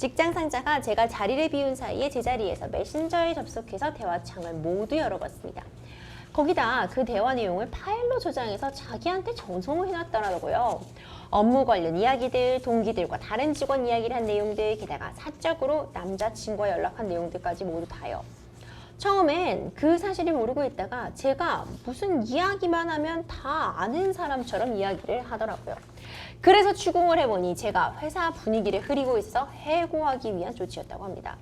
직장 상사가 제가 자리를 비운 사이에 제 자리에서 메신저에 접속해서 대화창을 모두 열어봤습니다. 거기다 그 대화 내용을 파일로 저장해서 자기한테 전송을 해놨더라고요. 업무 관련 이야기들, 동기들과 다른 직원 이야기를 한 내용들, 게다가 사적으로 남자친구와 연락한 내용들까지 모두 다요. 처음엔 그 사실을 모르고 있다가 제가 무슨 이야기만 하면 다 아는 사람처럼 이야기를 하더라고요. 그래서 추궁을 해보니 제가 회사 분위기를 흐리고 있어 해고하기 위한 조치였다고 합니다.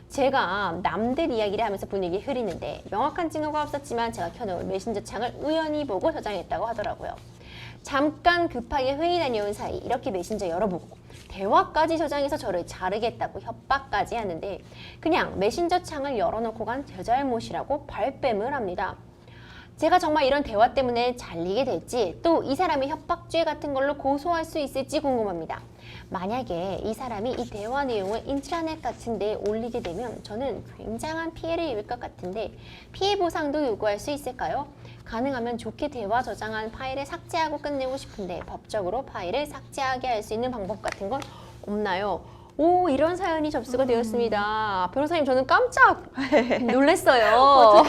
제가 남들 이야기를 하면서 분위기를 흐리는데 명확한 증거가 없었지만 제가 켜놓은 메신저 창을 우연히 보고 저장했다고 하더라고요. 잠깐 급하게 회의 다녀온 사이 이렇게 메신저 열어보고 대화까지 저장해서 저를 자르겠다고 협박까지 하는데 그냥 메신저 창을 열어놓고 간 제 잘못이라고 발뺌을 합니다. 제가 정말 이런 대화 때문에 잘리게 될지 또 이 사람이 협박죄 같은 걸로 고소할 수 있을지 궁금합니다. 만약에 이 사람이 이 대화 내용을 인트라넷 같은 데 올리게 되면 저는 굉장한 피해를 입을 것 같은데 피해 보상도 요구할 수 있을까요? 가능하면 좋게 대화 저장한 파일을 삭제하고 끝내고 싶은데 법적으로 파일을 삭제하게 할 수 있는 방법 같은 건 없나요? 오, 이런 사연이 접수가 되었습니다. 변호사님, 저는 깜짝 놀랐어요.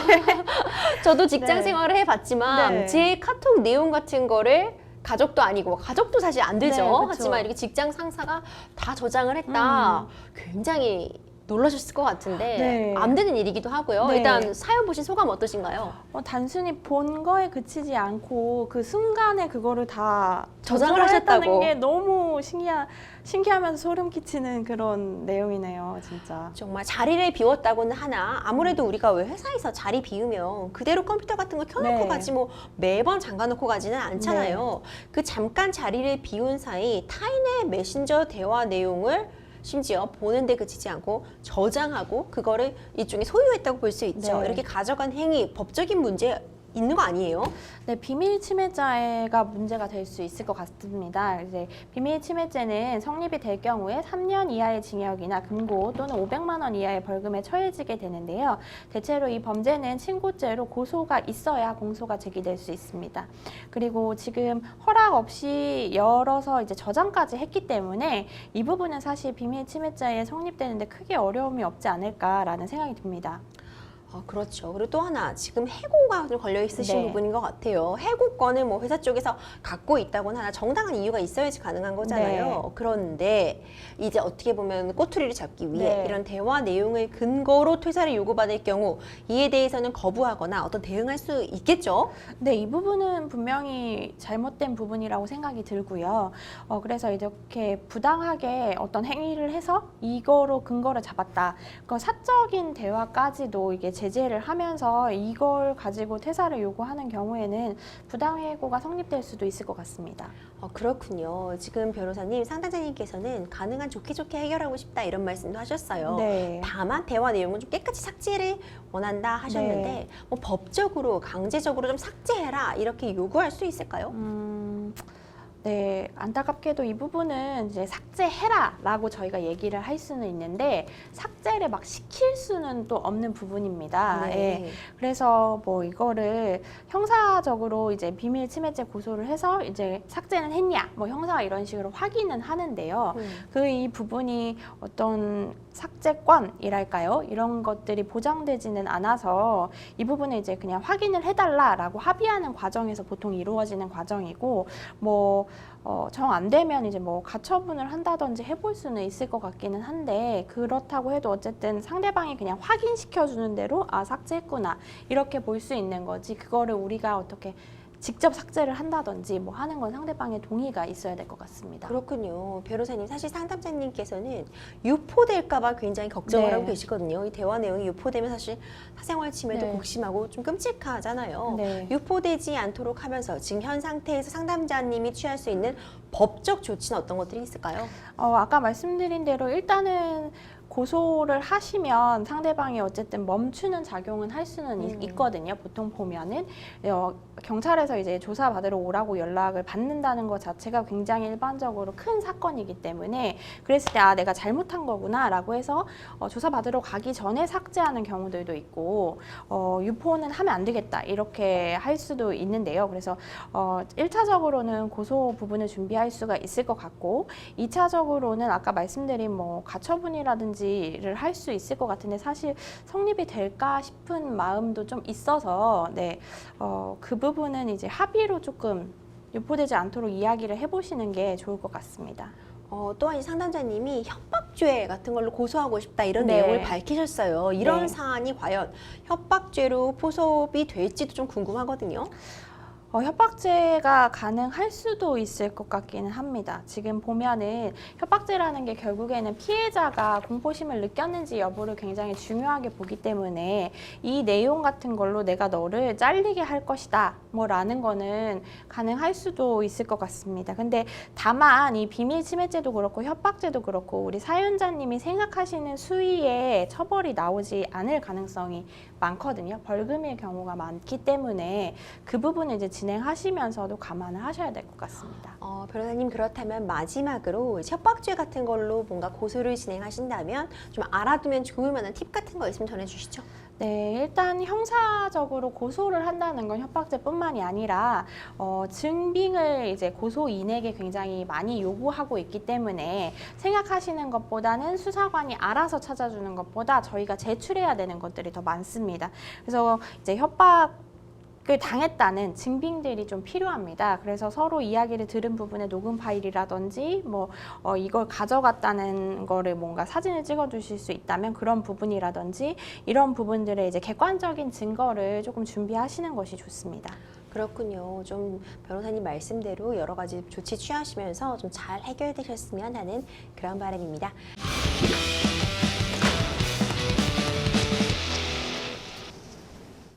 저도 직장 네. 생활을 해봤지만 네. 제 카톡 내용 같은 거를 가족도 아니고 가족도 사실 안 되죠. 네, 그쵸. 하지만 이렇게 직장 상사가 다 저장을 했다. 굉장히 놀라셨을 것 같은데 네. 안 되는 일이기도 하고요. 네. 일단 사연 보신 소감 어떠신가요? 단순히 본 거에 그치지 않고 그 순간에 그거를 다 저장을 조절을 하셨다고. 했다는 게 너무 신기하면서 소름 끼치는 그런 내용이네요, 진짜. 정말 자리를 비웠다고는 하나 아무래도 우리가 왜 회사에서 자리 비우면 그대로 컴퓨터 같은 거 켜놓고 네. 가지 뭐 매번 잠가놓고 가지는 않잖아요. 그 잠깐 자리를 비운 사이 타인의 메신저 대화 내용을 심지어 보는데 그치지 않고 저장하고 그거를 일종의 소유했다고 볼 수 있죠. 네. 이렇게 가져간 행위 법적인 문제 있는 거 아니에요? 네, 비밀 침해죄가 문제가 될 수 있을 것 같습니다. 이제 비밀 침해죄는 성립이 될 경우에 3년 이하의 징역이나 금고 또는 500만 원 이하의 벌금에 처해지게 되는데요. 대체로 이 범죄는 친고죄로 고소가 있어야 공소가 제기될 수 있습니다. 그리고 지금 허락 없이 열어서 이제 저장까지 했기 때문에 이 부분은 사실 비밀 침해죄에 성립되는데 크게 어려움이 없지 않을까라는 생각이 듭니다. 그렇죠. 그리고 또 하나 지금 해고가 좀 걸려 있으신 네. 부분인 것 같아요. 해고권을 뭐 회사 쪽에서 갖고 있다고는 하나 정당한 이유가 있어야지 가능한 거잖아요. 네. 그런데 이제 어떻게 보면 꼬투리를 잡기 위해 네. 이런 대화 내용을 근거로 퇴사를 요구받을 경우 이에 대해서는 거부하거나 어떤 대응할 수 있겠죠? 네, 이 부분은 분명히 잘못된 부분이라고 생각이 들고요. 그래서 이렇게 부당하게 어떤 행위를 해서 이거로 근거를 잡았다. 그 사적인 대화까지도 이게 제재를 하면서 이걸 가지고 퇴사를 요구하는 경우에는 부당해고가 성립될 수도 있을 것 같습니다. 그렇군요. 지금 변호사님, 상담자님께서는 가능한 좋게 해결하고 싶다 이런 말씀도 하셨어요. 네. 다만 대화 내용은 좀 깨끗이 삭제를 원한다 하셨는데 네. 뭐 법적으로 강제적으로 좀 삭제해라 이렇게 요구할 수 있을까요? 네, 안타깝게도 이 부분은 이제 삭제해라라고 저희가 얘기를 할 수는 있는데 삭제를 막 시킬 수는 또 없는 부분입니다. 네. 예. 그래서 뭐 이거를 형사적으로 이제 비밀 침해죄 고소를 해서 이제 삭제는 했냐, 뭐 형사가 이런 식으로 확인은 하는데요. 그 이 부분이 어떤 삭제권이랄까요? 이런 것들이 보장되지는 않아서 이 부분을 이제 그냥 확인을 해달라라고 합의하는 과정에서 보통 이루어지는 과정이고 뭐 정 안 되면 이제 뭐 가처분을 한다든지 해볼 수는 있을 것 같기는 한데 그렇다고 해도 어쨌든 상대방이 그냥 확인시켜 주는 대로 삭제했구나 이렇게 볼 수 있는 거지 그거를 우리가 어떻게 직접 삭제를 한다든지 뭐 하는 건 상대방의 동의가 있어야 될 것 같습니다. 그렇군요. 변호사님, 사실 상담자님께서는 유포될까봐 굉장히 걱정을 네. 하고 계시거든요. 이 대화 내용이 유포되면 사실 사생활 침해도 네. 곡심하고 좀 끔찍하잖아요. 네. 유포되지 않도록 하면서 지금 현 상태에서 상담자님이 취할 수 있는 법적 조치는 어떤 것들이 있을까요? 아까 말씀드린 대로 일단은 고소를 하시면 상대방이 어쨌든 멈추는 작용은 할 수는 있거든요. 보통 보면은 경찰에서 이제 조사받으러 오라고 연락을 받는다는 것 자체가 굉장히 일반적으로 큰 사건이기 때문에 그랬을 때 내가 잘못한 거구나라고 해서 조사받으러 가기 전에 삭제하는 경우들도 있고 유포는 하면 안 되겠다 이렇게 할 수도 있는데요. 그래서 1차적으로는 고소 부분을 준비할 수가 있을 것 같고 2차적으로는 아까 말씀드린 뭐 가처분이라든지를 할 수 있을 것 같은데 사실 성립이 될까 싶은 마음도 좀 있어서 그 부분은 이제 합의로 조금 유포되지 않도록 이야기를 해보시는 게 좋을 것 같습니다. 또한 이 상담자님이 협박죄 같은 걸로 고소하고 싶다 이런 네. 내용을 밝히셨어요. 이런 네. 사안이 과연 협박죄로 포섭이 될지도 좀 궁금하거든요. 협박죄가 가능할 수도 있을 것 같기는 합니다. 지금 보면은 협박죄라는 게 결국에는 피해자가 공포심을 느꼈는지 여부를 굉장히 중요하게 보기 때문에 이 내용 같은 걸로 내가 너를 잘리게 할 것이다 라는 거는 가능할 수도 있을 것 같습니다. 근데 다만 이 비밀 침해죄도 그렇고 협박죄도 그렇고 우리 사연자님이 생각하시는 수위의 처벌이 나오지 않을 가능성이 많거든요. 벌금일 경우가 많기 때문에 그 부분을 이제 진행하시면서도 감안을 하셔야 될 것 같습니다. 변호사님 그렇다면 마지막으로 협박죄 같은 걸로 뭔가 고소를 진행하신다면 좀 알아두면 좋을 만한 팁 같은 거 있으면 전해주시죠. 네, 일단 형사적으로 고소를 한다는 건 협박죄뿐만이 아니라 증빙을 이제 고소인에게 굉장히 많이 요구하고 있기 때문에 생각하시는 것보다는 수사관이 알아서 찾아주는 것보다 저희가 제출해야 되는 것들이 더 많습니다. 그래서 이제 협박을 당했다는 증빙들이 좀 필요합니다. 그래서 서로 이야기를 들은 부분의 녹음 파일이라든지 이걸 가져갔다는 거를 뭔가 사진을 찍어 주실 수 있다면 그런 부분이라든지 이런 부분들의 이제 객관적인 증거를 조금 준비하시는 것이 좋습니다. 그렇군요. 좀 변호사님 말씀대로 여러 가지 조치 취하시면서 좀 잘 해결되셨으면 하는 그런 바람입니다.